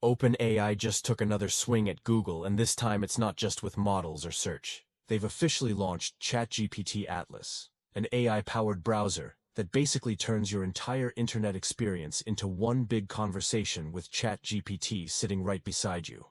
OpenAI just took another swing at Google, and this time it's not just with models or search. They've officially launched ChatGPT Atlas, an AI-powered browser that basically turns your entire internet experience into one big conversation with ChatGPT sitting right beside you.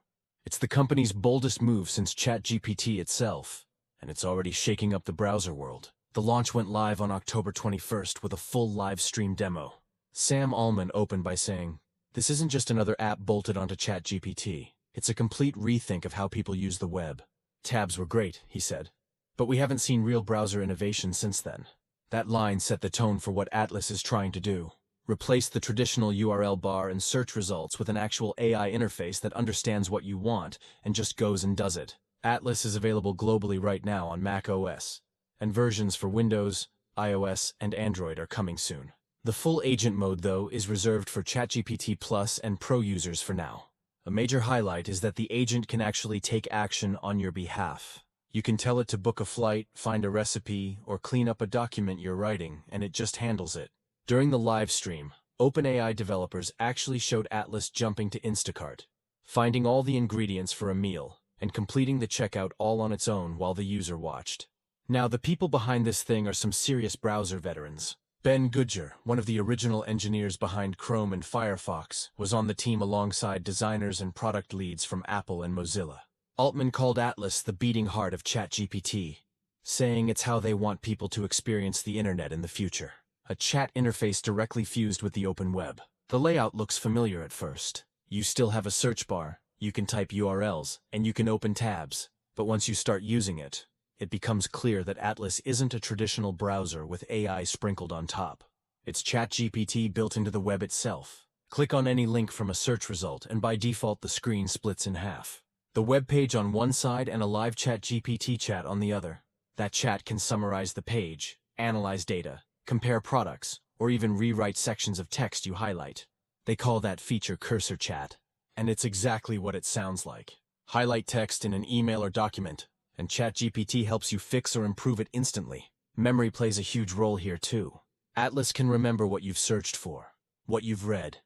It's the company's boldest move since ChatGPT itself, and it's already shaking up the browser world. The launch went live on October 21st with a full live stream demo. Sam Altman opened by saying, "This isn't just another app bolted onto ChatGPT. It's a complete rethink of how people use the web. Tabs were great," he said, "but we haven't seen real browser innovation since then." That line set the tone for what Atlas is trying to do. Replace the traditional URL bar and search results with an actual AI interface that understands what you want and just goes and does it. Atlas is available globally right now on Mac OS, and versions for Windows, iOS, and Android are coming soon. The full agent mode, though, is reserved for ChatGPT Plus and Pro users for now. A major highlight is that the agent can actually take action on your behalf. You can tell it to book a flight, find a recipe, or clean up a document you're writing, and it just handles it. During the live stream, OpenAI developers actually showed Atlas jumping to Instacart, finding all the ingredients for a meal, and completing the checkout all on its own while the user watched. Now, the people behind this thing are some serious browser veterans. Ben Goodger, one of the original engineers behind Chrome and Firefox, was on the team alongside designers and product leads from Apple and Mozilla. Altman called Atlas the beating heart of ChatGPT, saying it's how they want people to experience the internet in the future. A chat interface directly fused with the open web. The layout looks familiar at first. You still have a search bar, you can type URLs, and you can open tabs. But once you start using it, it becomes clear that Atlas isn't a traditional browser with AI sprinkled on top. It's ChatGPT built into the web itself. Click on any link from a search result, and by default the screen splits in half. The web page on one side and a live ChatGPT chat on the other. That chat can summarize the page, analyze data, compare products, or even rewrite sections of text you highlight. They call that feature cursor chat, and it's exactly what it sounds like. Highlight text in an email or document, and ChatGPT helps you fix or improve it instantly. Memory plays a huge role here too. Atlas can remember what you've searched for, what you've read,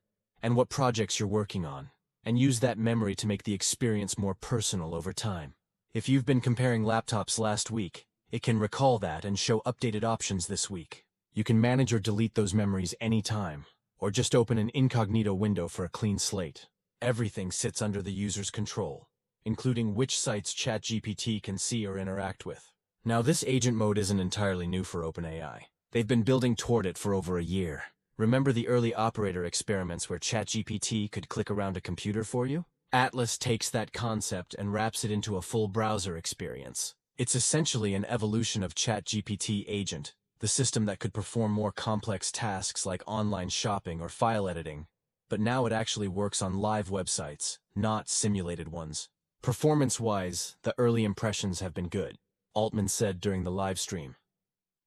and what projects you're working on, and use that memory to make the experience more personal over time. If you've been comparing laptops last week, it can recall that and show updated options this week. You can manage or delete those memories anytime, or just open an incognito window for a clean slate. Everything sits under the user's control, including which sites ChatGPT can see or interact with. Now, this agent mode isn't entirely new for OpenAI. They've been building toward it for over a year. Remember the early operator experiments where ChatGPT could click around a computer for you? Atlas takes that concept and wraps it into a full browser experience. It's essentially an evolution of ChatGPT Agent, the system that could perform more complex tasks like online shopping or file editing. But now it actually works on live websites, not simulated ones. Performance-wise, the early impressions have been good, Altman said during the live stream.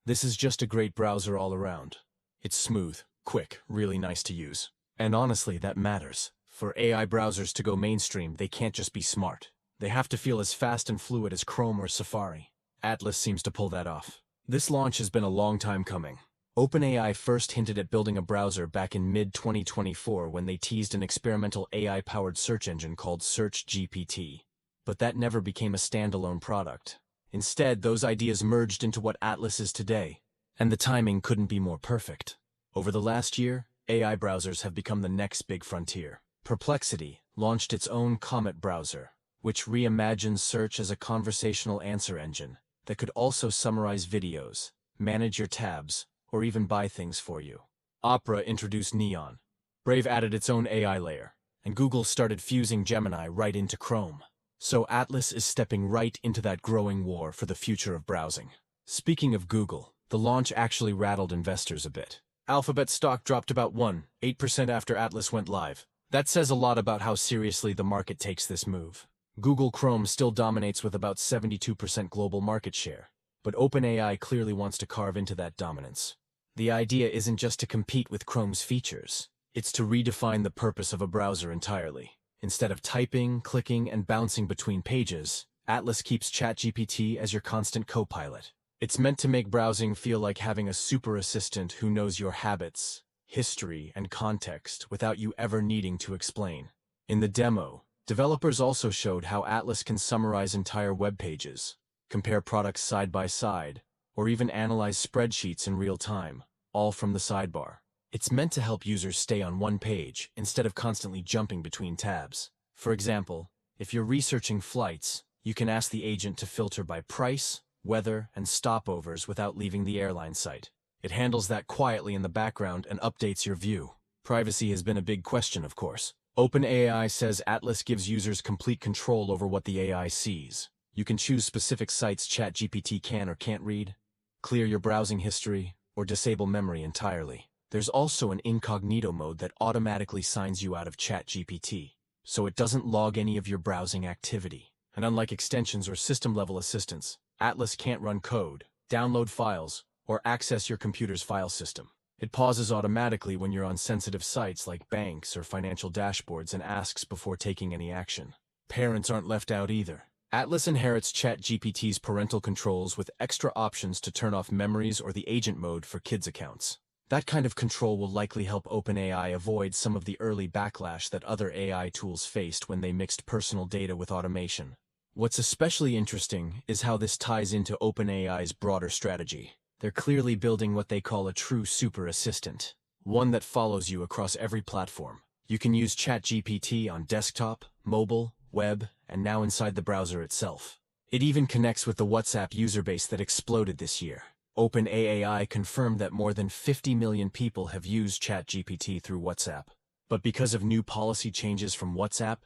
"This is just a great browser all around. It's smooth, quick, really nice to use. And honestly, that matters. For AI browsers to go mainstream, they can't just be smart. They have to feel as fast and fluid as Chrome or Safari. Atlas seems to pull that off." This launch has been a long time coming. OpenAI first hinted at building a browser back in mid-2024 when they teased an experimental AI-powered search engine called SearchGPT. But that never became a standalone product. Instead, those ideas merged into what Atlas is today, and the timing couldn't be more perfect. Over the last year, AI browsers have become the next big frontier. Perplexity launched its own Comet browser, which reimagines search as a conversational answer engine that could also summarize videos, manage your tabs, or even buy things for you. Opera introduced Neon. Brave added its own AI layer, and Google started fusing Gemini right into Chrome. So Atlas is stepping right into that growing war for the future of browsing. Speaking of Google, the launch actually rattled investors a bit. Alphabet stock dropped about 1.8% after Atlas went live. That says a lot about how seriously the market takes this move. Google Chrome still dominates with about 72% global market share, but OpenAI clearly wants to carve into that dominance. The idea isn't just to compete with Chrome's features. It's to redefine the purpose of a browser entirely. Instead of typing, clicking, and bouncing between pages, Atlas keeps ChatGPT as your constant co-pilot. It's meant to make browsing feel like having a super assistant who knows your habits, history, and context without you ever needing to explain. In the demo, developers also showed how Atlas can summarize entire web pages, compare products side by side, or even analyze spreadsheets in real time, all from the sidebar. It's meant to help users stay on one page instead of constantly jumping between tabs. For example, if you're researching flights, you can ask the agent to filter by price, weather, and stopovers without leaving the airline site. It handles that quietly in the background and updates your view. Privacy has been a big question, of course. OpenAI says Atlas gives users complete control over what the AI sees. You can choose specific sites ChatGPT can or can't read, clear your browsing history, or disable memory entirely. There's also an incognito mode that automatically signs you out of ChatGPT, so it doesn't log any of your browsing activity. And unlike extensions or system-level assistants, Atlas can't run code, download files, or access your computer's file system. It pauses automatically when you're on sensitive sites like banks or financial dashboards and asks before taking any action. Parents aren't left out either. Atlas inherits ChatGPT's parental controls with extra options to turn off memories or the agent mode for kids' accounts. That kind of control will likely help OpenAI avoid some of the early backlash that other AI tools faced when they mixed personal data with automation. What's especially interesting is how this ties into OpenAI's broader strategy. They're clearly building what they call a true super assistant, one that follows you across every platform. You can use ChatGPT on desktop, mobile, web, and now inside the browser itself. It even connects with the WhatsApp user base that exploded this year. OpenAI confirmed that more than 50 million people have used ChatGPT through WhatsApp. But because of new policy changes from WhatsApp,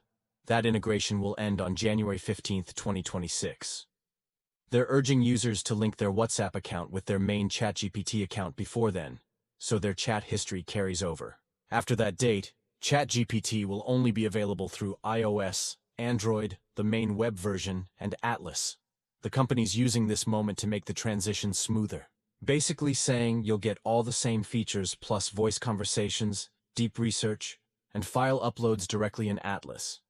that integration will end on January 15, 2026. They're urging users to link their WhatsApp account with their main ChatGPT account before then, so their chat history carries over. After that date, ChatGPT will only be available through iOS, Android, the main web version, and Atlas. The company's using this moment to make the transition smoother, basically saying you'll get all the same features plus voice conversations, deep research, and file uploads directly in Atlas.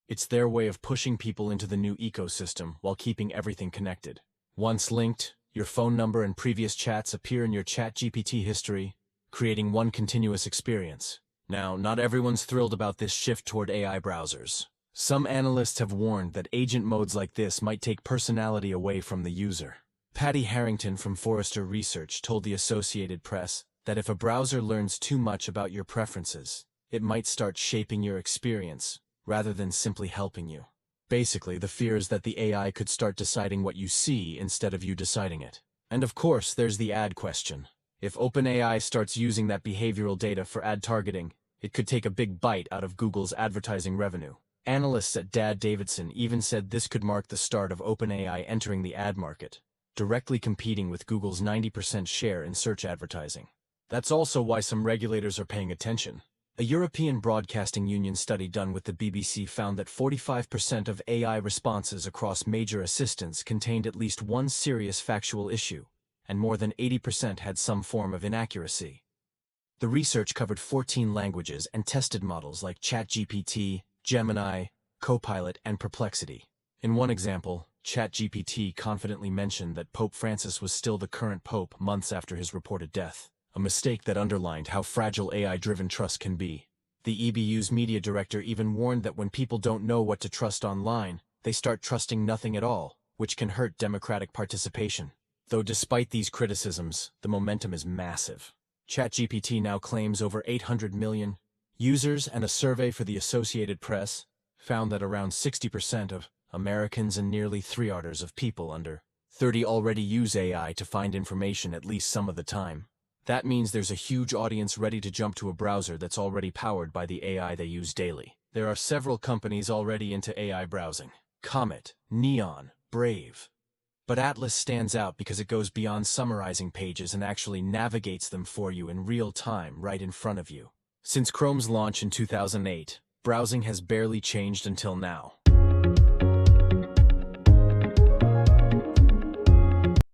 It's their way of pushing people into the new ecosystem while keeping everything connected. Once linked, your phone number and previous chats appear in your ChatGPT history, creating one continuous experience. Now, not everyone's thrilled about this shift toward AI browsers. Some analysts have warned that agent modes like this might take personality away from the user. Patty Harrington from Forrester Research told the Associated Press that if a browser learns too much about your preferences, it might start shaping your experience, rather than simply helping you. Basically, the fear is that the AI could start deciding what you see instead of you deciding it. And of course, there's the ad question. If OpenAI starts using that behavioral data for ad targeting, it could take a big bite out of Google's advertising revenue. Analysts at Dad Davidson even said this could mark the start of OpenAI entering the ad market, directly competing with Google's 90% share in search advertising. That's also why some regulators are paying attention. A European Broadcasting Union study done with the BBC found that 45% of AI responses across major assistants contained at least one serious factual issue, and more than 80% had some form of inaccuracy. The research covered 14 languages and tested models like ChatGPT, Gemini, Copilot, and Perplexity. In one example, ChatGPT confidently mentioned that Pope Francis was still the current pope months after his reported death, a mistake that underlined how fragile AI-driven trust can be. The EBU's media director even warned that when people don't know what to trust online, they start trusting nothing at all, which can hurt democratic participation. Though despite these criticisms, the momentum is massive. ChatGPT now claims over 800 million users, and a survey for the Associated Press found that around 60% of Americans and nearly 3/4 of people under 30 already use AI to find information at least some of the time. That means there's a huge audience ready to jump to a browser that's already powered by the AI they use daily. There are several companies already into AI browsing: Comet, Neon, Brave. But Atlas stands out because it goes beyond summarizing pages and actually navigates them for you in real time right in front of you. Since Chrome's launch in 2008, browsing has barely changed until now.